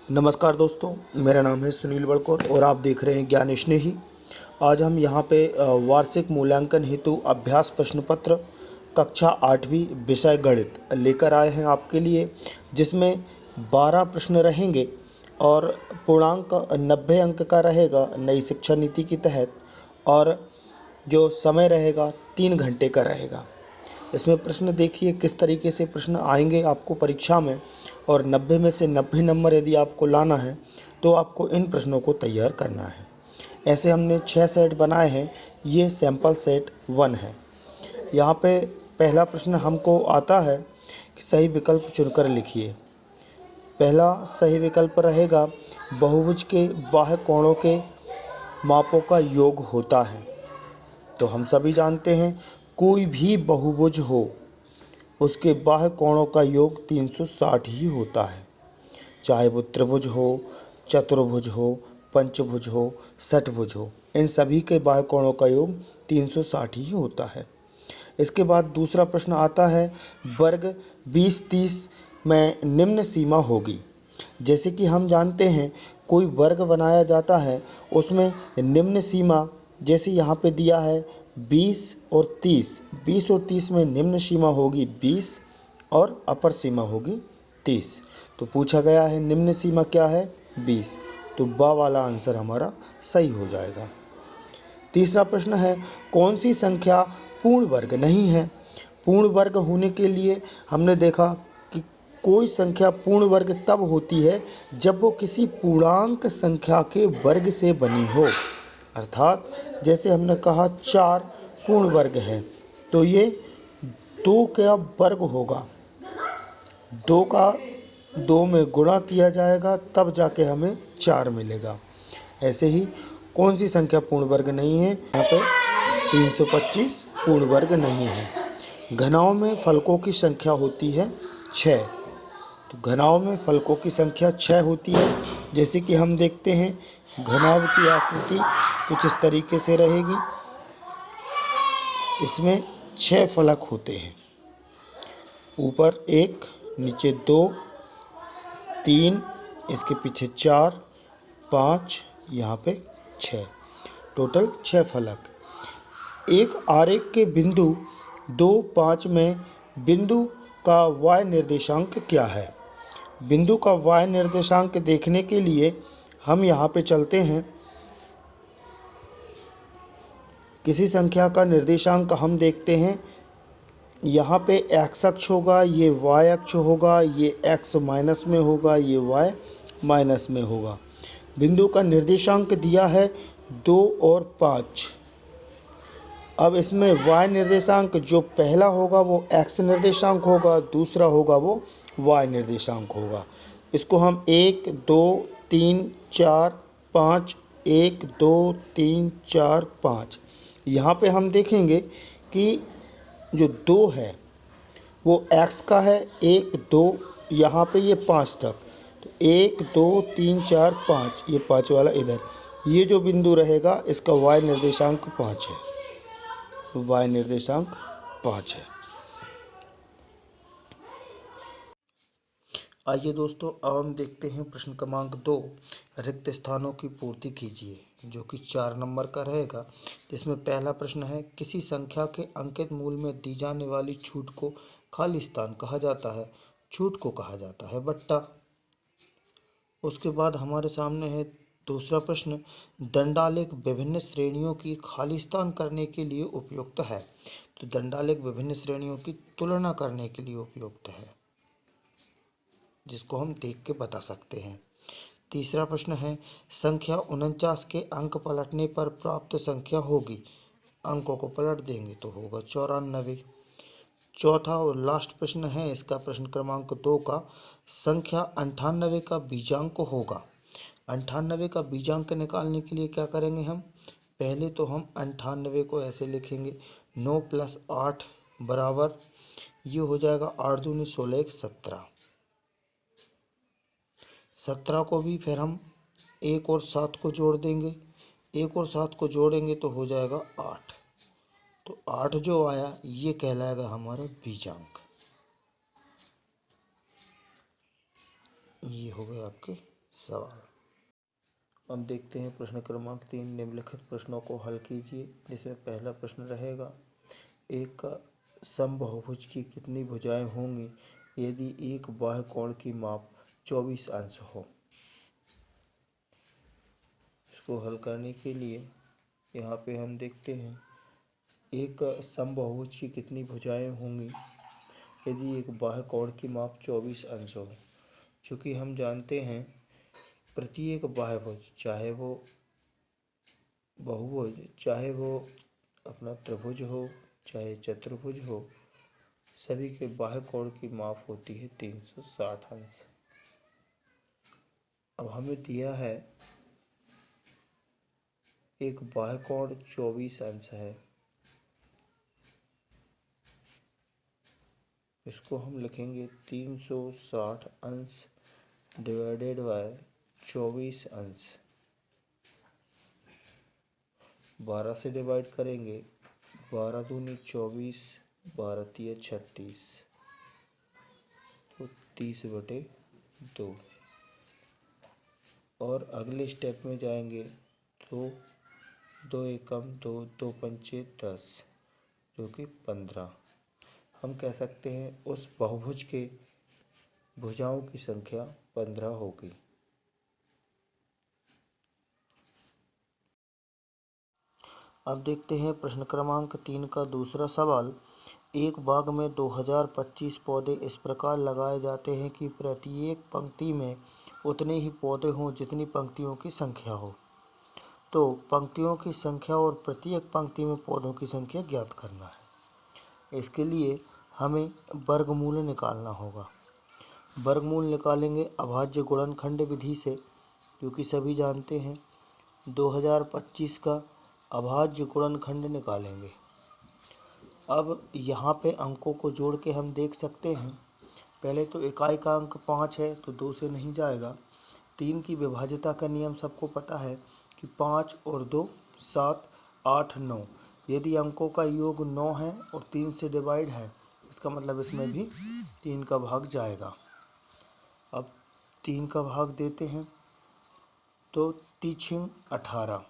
नमस्कार दोस्तों, मेरा नाम है सुनील बड़कोर और आप देख रहे हैं ज्ञान स्नेही। आज हम यहाँ पे वार्षिक मूल्यांकन हेतु अभ्यास प्रश्न पत्र कक्षा 8वीं विषय गणित लेकर आए हैं आपके लिए, जिसमें 12 प्रश्न रहेंगे और पूर्णांक 90 अंक का रहेगा नई शिक्षा नीति के तहत, और जो समय रहेगा 3 घंटे का रहेगा। इसमें प्रश्न देखिए किस तरीके से प्रश्न आएंगे आपको परीक्षा में, और 90 में से 90 नंबर यदि आपको लाना है तो आपको इन प्रश्नों को तैयार करना है। ऐसे हमने 6 सेट बनाए हैं, ये सैंपल सेट 1 है। यहाँ पे पहला प्रश्न हमको आता है कि सही विकल्प चुनकर लिखिए। पहला सही विकल्प रहेगा बहुभुज के बाह्य कोणों के मापों का योग होता है। तो हम सभी जानते हैं कोई भी बहुभुज हो उसके बाह्य कोणों का योग 360 ही होता है, चाहे वो त्रिभुज हो, चतुर्भुज हो, पंचभुज हो, षटभुज हो, इन सभी के बाह्य कोणों का योग 360 ही होता है। इसके बाद दूसरा प्रश्न आता है वर्ग 20-30 में निम्न सीमा होगी। जैसे कि हम जानते हैं कोई वर्ग बनाया जाता है उसमें निम्न सीमा, जैसे यहाँ पे दिया है 20 और 30, 20 और 30 में निम्न सीमा होगी 20 और अपर सीमा होगी 30। तो पूछा गया है निम्न सीमा क्या है 20, तो बा वाला आंसर हमारा सही हो जाएगा। तीसरा प्रश्न है कौन सी संख्या पूर्ण वर्ग नहीं है। पूर्ण वर्ग होने के लिए हमने देखा कि कोई संख्या पूर्ण वर्ग तब होती है जब वो किसी पूर्णांक संख्या के वर्ग से बनी हो। अर्थात जैसे हमने कहा 4 पूर्ण वर्ग है तो ये 2 का वर्ग होगा, 2 का 2 में गुणा किया जाएगा तब जाके हमें 4 मिलेगा। ऐसे ही कौन सी संख्या पूर्ण वर्ग नहीं है, यहाँ पे 325 पूर्ण वर्ग नहीं है। घनाओं में फलकों की संख्या होती है 6। तो घनाओं में फलकों की संख्या 6 होती है। जैसे कि हम देखते हैं घनाभ की आकृति कुछ इस तरीके से रहेगी, इसमें 6 फलक होते हैं, ऊपर 1, नीचे 2, 3, इसके पीछे 4, 5, यहाँ पे 6, टोटल 6 फलक। एक आरेख के बिंदु 2, 5 में बिंदु का y निर्देशांक क्या है। बिंदु का y निर्देशांक देखने के लिए हम यहाँ पे चलते हैं। किसी संख्या का निर्देशांक हम देखते हैं, यहाँ पे x अक्ष होगा, ये y अक्ष होगा, ये x माइनस में होगा, ये y माइनस में होगा। बिंदु का निर्देशांक दिया है 2 और 5। अब इसमें y निर्देशांक जो पहला होगा वो x निर्देशांक होगा, दूसरा होगा वो y निर्देशांक होगा। इसको हम 1, 2, 3, 4, 5, 1, 2, 3, 4, 5, यहाँ पे हम देखेंगे कि जो 2 है वो x का है, 1, 2, यहाँ पे ये 5 तक, तो 1, 2, 3, 4, 5, ये 5 वाला इधर, ये जो बिंदु रहेगा इसका y निर्देशांक 5 है, y निर्देशांक 5 है। आइए दोस्तों, अब हम देखते हैं प्रश्न क्रमांक 2, रिक्त स्थानों की पूर्ति कीजिए, जो कि 4 नंबर का रहेगा। जिसमें पहला प्रश्न है किसी संख्या के अंकित मूल में दी जाने वाली छूट को खाली स्थान कहा जाता है। छूट को कहा जाता है बट्टा। उसके बाद हमारे सामने है दूसरा प्रश्न, दंडालेख विभिन्न श्रेणियों की खाली स्थान करने के लिए उपयुक्त है। तो दंडालेख विभिन्न श्रेणियों की तुलना करने के लिए उपयुक्त है, जिसको हम देख के बता सकते हैं। तीसरा प्रश्न है संख्या 49 के अंक पलटने पर प्राप्त संख्या होगी। अंकों को पलट देंगे तो होगा 94। चौथा और लास्ट प्रश्न है इसका, प्रश्न क्रमांक 2 का, संख्या 98 का बीजांक होगा। 98 का बीजांक निकालने के लिए क्या करेंगे हम, पहले तो हम 98 को ऐसे लिखेंगे 9 + 8 बराबर, ये हो जाएगा 8 दूनी 16 17। 17 को भी फिर हम 1 और 7 को जोड़ देंगे, 1 और 7 को जोड़ेंगे तो हो जाएगा 8। तो 8 जो आया ये कहलाएगा हमारा बीजांक। ये हो गए आपके सवाल। अब देखते हैं प्रश्न क्रमांक 3। निम्नलिखित प्रश्नों को हल कीजिए, जिसमें पहला प्रश्न रहेगा, एक समबाहुभुज की कितनी भुजाएं होंगी यदि एक बाह्य कोण की माप 24 अंश हो। इसको हल करने के लिए यहाँ पे हम देखते हैं, एक समबाहुभुज की कितनी भुजाएं होंगी यदि एक बाह्य कोण की माप 24 अंश हो। चूँकि हम जानते हैं प्रत्येक बाह्यभुज, चाहे वो बहुभुज, चाहे वो अपना त्रिभुज हो, चाहे चतुर्भुज हो, सभी के बाह्य कोण की माप होती है 360 अंश। अब हमें दिया है एक बाह्य कोण 24 अंश है। इसको हम लिखेंगे 360 अंश डिवाइडेड बाय 24 अंश। 12 से डिवाइड करेंगे, 12 दूनी 24, 12 तिया 36, तो 30/2। और अगले स्टेप में जाएंगे तो 2 एकम 2, 2 पंचे 10, जो कि 15। हम कह सकते हैं उस बहुभुज के भुजाओं की संख्या 15 होगी। अब देखते हैं प्रश्न क्रमांक 3 का दूसरा सवाल। एक बाग में 2025 पौधे इस प्रकार लगाए जाते हैं कि प्रत्येक पंक्ति में उतने ही पौधे हों जितनी पंक्तियों की संख्या हो। तो पंक्तियों की संख्या और प्रत्येक पंक्ति में पौधों की संख्या ज्ञात करना है। इसके लिए हमें वर्गमूल निकालना होगा। वर्गमूल निकालेंगे अभाज्य गुणनखंड विधि से, क्योंकि सभी जानते हैं 2025 का अभाज्य गुणनखंड निकालेंगे। अब यहाँ पे अंकों को जोड़ के हम देख सकते हैं। पहले तो इकाई का अंक 5 है, तो 2 से नहीं जाएगा। 3 की विभाज्यता का नियम सबको पता है कि 5 और 2 7, 8, 9। यदि अंकों का योग 9 है और 3 से डिवाइड है, इसका मतलब इसमें भी 3 का भाग जाएगा। अब 3 का भाग देते हैं तो 3 18,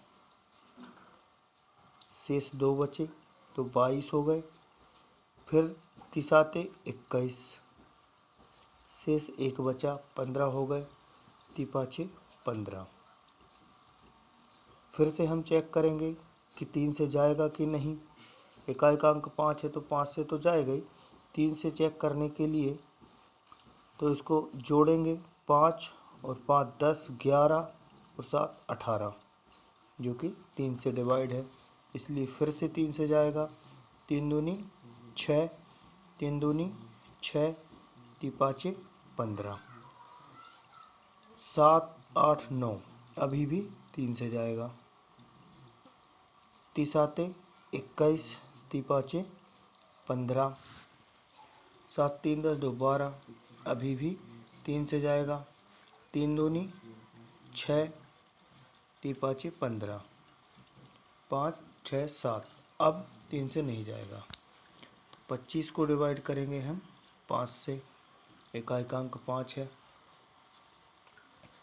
शेष 2 बचे तो 22 हो गए। फिर 3 21, शेष 1 बचा 15 हो गए। 3 15। फिर से हम चेक करेंगे कि 3 से जाएगा कि नहीं। इकाई का अंक 5 है तो 5 से तो जाएगा ही। 3 से चेक करने के लिए तो इसको जोड़ेंगे, 5 और 5 10, 11 और 7 18, जो कि 3 से डिवाइड है, इसलिए फिर से 3 से जाएगा। 3 दूनी 6, 3 दूनी 6, 3 15, 7 8 9, अभी भी 3 से जाएगा। 3 21, 3 15, 7 3 10 2 12, अभी भी 3 से जाएगा। 3 दूनी 6, 3 15, 5 6 7, अब 3 से नहीं जाएगा। 25 को डिवाइड करेंगे हम 5 से। इकाई का अंक 5 है,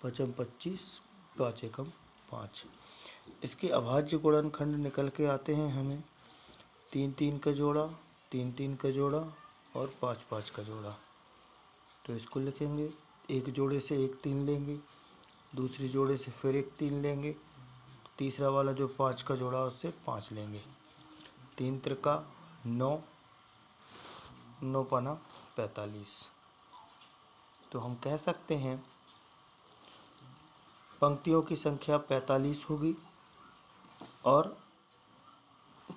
5 25, 5 एकम 5। इसके अभाज्य गुणनखंड निकल के आते हैं हमें 3 3 का जोड़ा, 3 3 का जोड़ा और 5 5 का जोड़ा। तो इसको लिखेंगे, एक जोड़े से एक 3 लेंगे, दूसरी जोड़े से फिर एक 3 लेंगे, तीसरा वाला जो 5 का जोड़ा उससे 5 लेंगे। 3 त्रिका 9, 9 पाना 45। तो हम कह सकते हैं पंक्तियों की संख्या 45 होगी और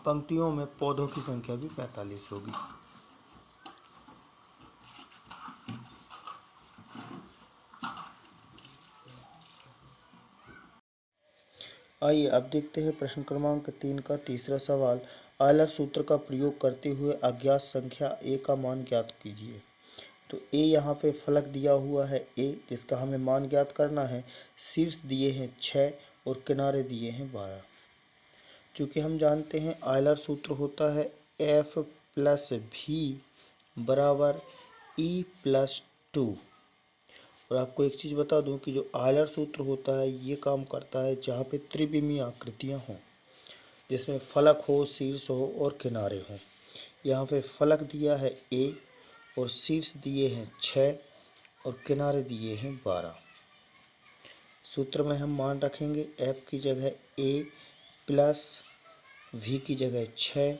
पंक्तियों में पौधों की संख्या भी 45 होगी। आइए अब देखते हैं प्रश्न क्रमांक 3 का तीसरा सवाल। आयलर सूत्र का प्रयोग करते हुए अज्ञात संख्या a का मान ज्ञात कीजिए। तो a यहाँ पे फलक दिया हुआ है a, जिसका हमें मान ज्ञात करना है। शीर्ष दिए हैं 6 और किनारे दिए हैं 12। चूँकि हम जानते हैं आयलर सूत्र होता है f + v = e + 2, और आपको एक चीज़ बता दूं कि जो आयलर सूत्र होता है ये काम करता है जहाँ पे त्रिविमीय आकृतियाँ हों, जिसमें फलक हो, शीर्ष हो और किनारे हों। यहाँ पे फलक दिया है A और शीर्ष दिए हैं 6 और किनारे दिए हैं 12। सूत्र में हम मान रखेंगे F की जगह A प्लस V की जगह 6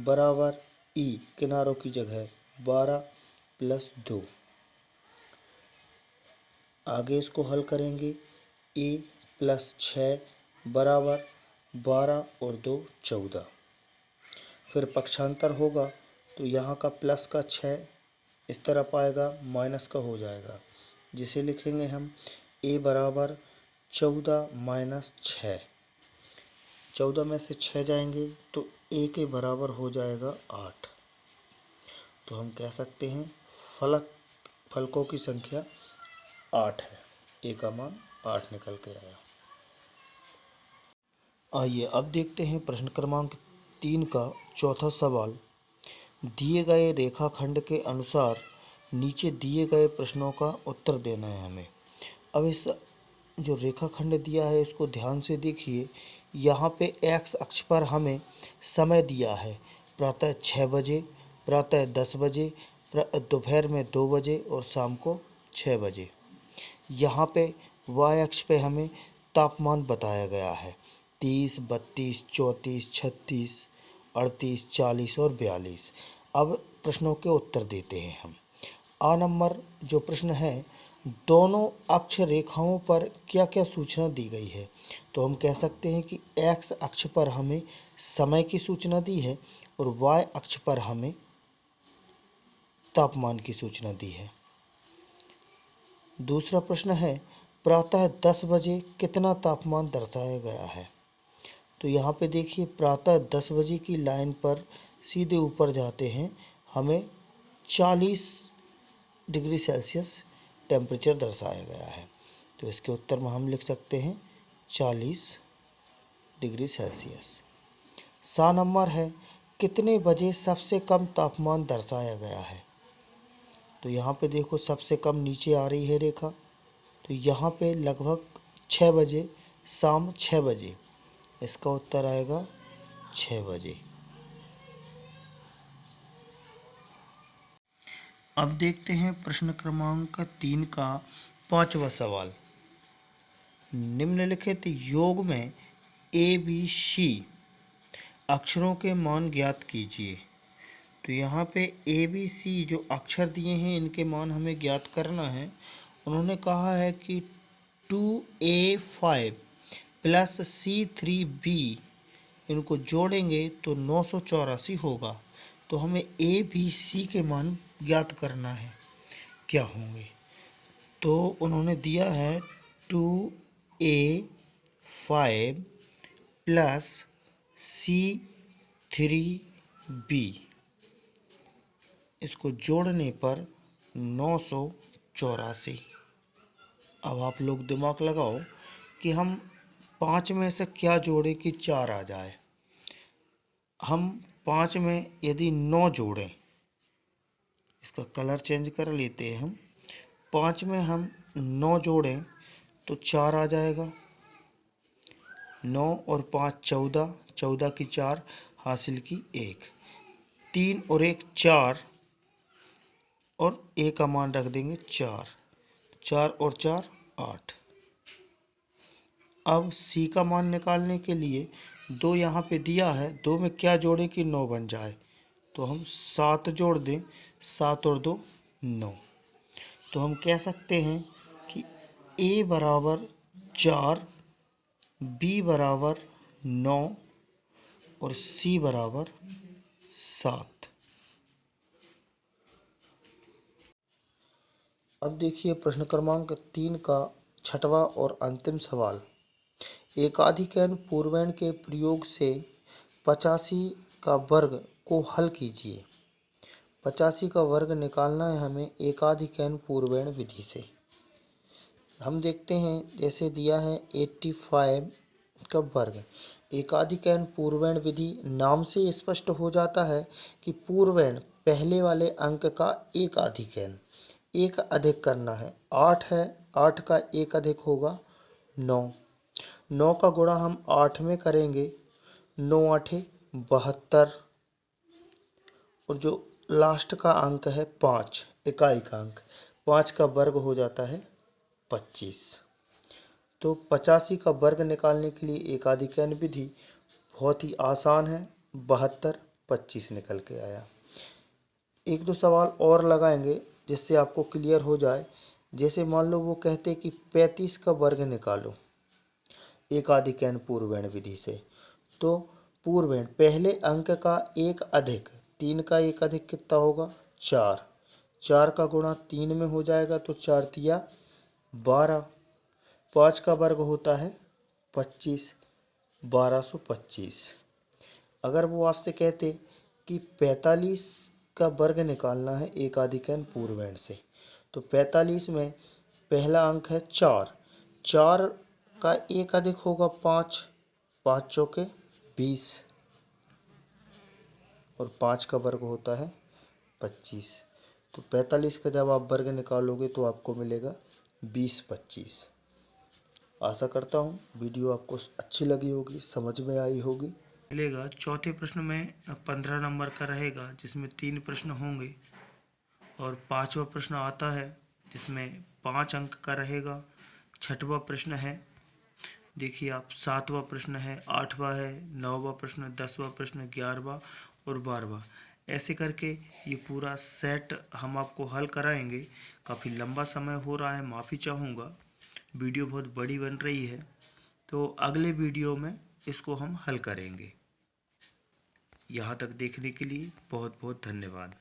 बराबर E किनारों की जगह 12 प्लस 2। आगे इसको हल करेंगे। A प्लस 6 बराबर 12 और 2 14। फिर पक्षांतर होगा तो यहाँ का प्लस का 6 इस तरफ आएगा, माइनस का हो जाएगा, जिसे लिखेंगे हम A बराबर 14 माइनस 6। 14 में से 6 जाएंगे तो A के बराबर हो जाएगा 8। तो हम कह सकते हैं फलकों की संख्या 8 है। A का मान 8 निकल के आया। आइए अब देखते हैं प्रश्न क्रमांक 3 का चौथा सवाल। दिए गए रेखाखंड के अनुसार नीचे दिए गए प्रश्नों का उत्तर देना है हमें। अब इस जो रेखाखंड दिया है इसको ध्यान से देखिए। यहाँ पे एक्स अक्ष पर हमें समय दिया है, प्रातः 6 बजे, प्रातः 10 बजे, दोपहर में 2 बजे और शाम को 6 बजे। यहाँ पे वाई अक्ष पे हमें तापमान बताया गया है 30, 32, 34, 36, 38, 40 और 42। अब प्रश्नों के उत्तर देते हैं हम। आ नंबर जो प्रश्न है, दोनों अक्ष रेखाओं पर क्या क्या सूचना दी गई है। तो हम कह सकते हैं कि एक्स अक्ष पर हमें समय की सूचना दी है और वाई अक्ष पर हमें तापमान की सूचना दी है। दूसरा प्रश्न है, प्रातः 10 बजे कितना तापमान दर्शाया गया है। तो यहाँ पे देखिए प्रातः 10 बजे की लाइन पर सीधे ऊपर जाते हैं, हमें 40 डिग्री सेल्सियस टेम्परेचर दर्शाया गया है। तो इसके उत्तर में हम लिख सकते हैं 40 डिग्री सेल्सियस। सा नंबर है, कितने बजे सबसे कम तापमान दर्शाया गया है। तो यहाँ पे देखो सबसे कम नीचे आ रही है रेखा, तो यहाँ पे लगभग 6 बजे, शाम 6 बजे। इसका उत्तर आएगा 6 बजे। अब देखते हैं प्रश्न क्रमांक 3 का 5वां सवाल। निम्नलिखित योग में ABC अक्षरों के मान ज्ञात कीजिए। तो यहाँ पे ABC जो अक्षर दिए हैं इनके मान हमें ज्ञात करना है। उन्होंने कहा है कि 2A5 प्लस C3B इनको जोड़ेंगे तो 984 होगा। तो हमें ABC के मान ज्ञात करना है, क्या होंगे। तो उन्होंने दिया है 2A5 प्लस C3B, इसको जोड़ने पर 984। अब आप लोग दिमाग लगाओ कि हम 5 में से क्या जोड़ें कि 4 आ जाए। हम 5 में यदि 9 जोड़ें, इसका कलर चेंज कर लेते हैं हम। 5 में हम 9 जोड़ें तो 4 आ जाएगा। 9 और 5 14, 14 की 4 हासिल की 1, 3 और 1 4 और A का मान रख देंगे 4, 4 और 4 8। अब C का मान निकालने के लिए 2 यहाँ पे दिया है, 2 में क्या जोड़े कि 9 बन जाए। तो हम 7 जोड़ दें, 7 और 2 9। तो हम कह सकते हैं कि A बराबर 4, B बराबर 9 और C बराबर 7। अब देखिए प्रश्न क्रमांक 3 का 6वां और अंतिम सवाल। एकाधिकैन पूर्वैण के प्रयोग से 85 का वर्ग को हल कीजिए। 85 का वर्ग निकालना है हमें एकाधिकैन पूर्वैण विधि से। हम देखते हैं जैसे दिया है 85 का वर्ग। एकाधिकैन पूर्वैण विधि नाम से स्पष्ट हो जाता है कि पूर्वैण पहले वाले अंक का एकाधिकैन। एक अधिक करना है। 8 है, 8 का एक अधिक होगा 9। 9 का गुणा हम 8 में करेंगे, 9 आठे 72। और जो लास्ट का अंक है 5, इकाई का अंक, 5 का वर्ग हो जाता है 25। तो 85 का वर्ग निकालने के लिए एकाधिकरण विधि बहुत ही आसान है। 72, 25 निकल के आया। एक दो सवाल और लगाएंगे जिससे आपको क्लियर हो जाए। जैसे मान लो वो कहते कि 35 का वर्ग निकालो एकाधिकरण पूर्वण विधि से। तो पूर्वण पहले अंक का एक अधिक 3 का एक अधिक कितना होगा 4। 4 का गुणा 3 में हो जाएगा तो 4 तिया 12। 5 का वर्ग होता है 25, 1225। अगर वो आपसे कहते कि 45 का वर्ग निकालना है एकाधिकरण पूर्वण से, तो 45 में पहला अंक है 4। 4 का एक अधिक होगा 5, 5 चौके 20 और 5 का वर्ग होता है 25। तो 45 का जब आप वर्ग निकालोगे तो आपको मिलेगा 20, 25। आशा करता हूँ वीडियो आपको अच्छी लगी होगी, समझ में आई होगी। मिलेगा चौथे प्रश्न में 15 नंबर का रहेगा जिसमें 3 प्रश्न होंगे और 5वां प्रश्न आता है जिसमें 5 अंक का रहेगा। 6वां प्रश्न है, देखिए आप 7वां प्रश्न है, 8वां है, 9वां प्रश्न, 10वां प्रश्न, 11वां और 12वां, ऐसे करके ये पूरा सेट हम आपको हल कराएंगे। काफ़ी लंबा समय हो रहा है, माफ़ी चाहूँगा, वीडियो बहुत बड़ी बन रही है, तो अगले वीडियो में इसको हम हल करेंगे। यहाँ तक देखने के लिए बहुत बहुत धन्यवाद।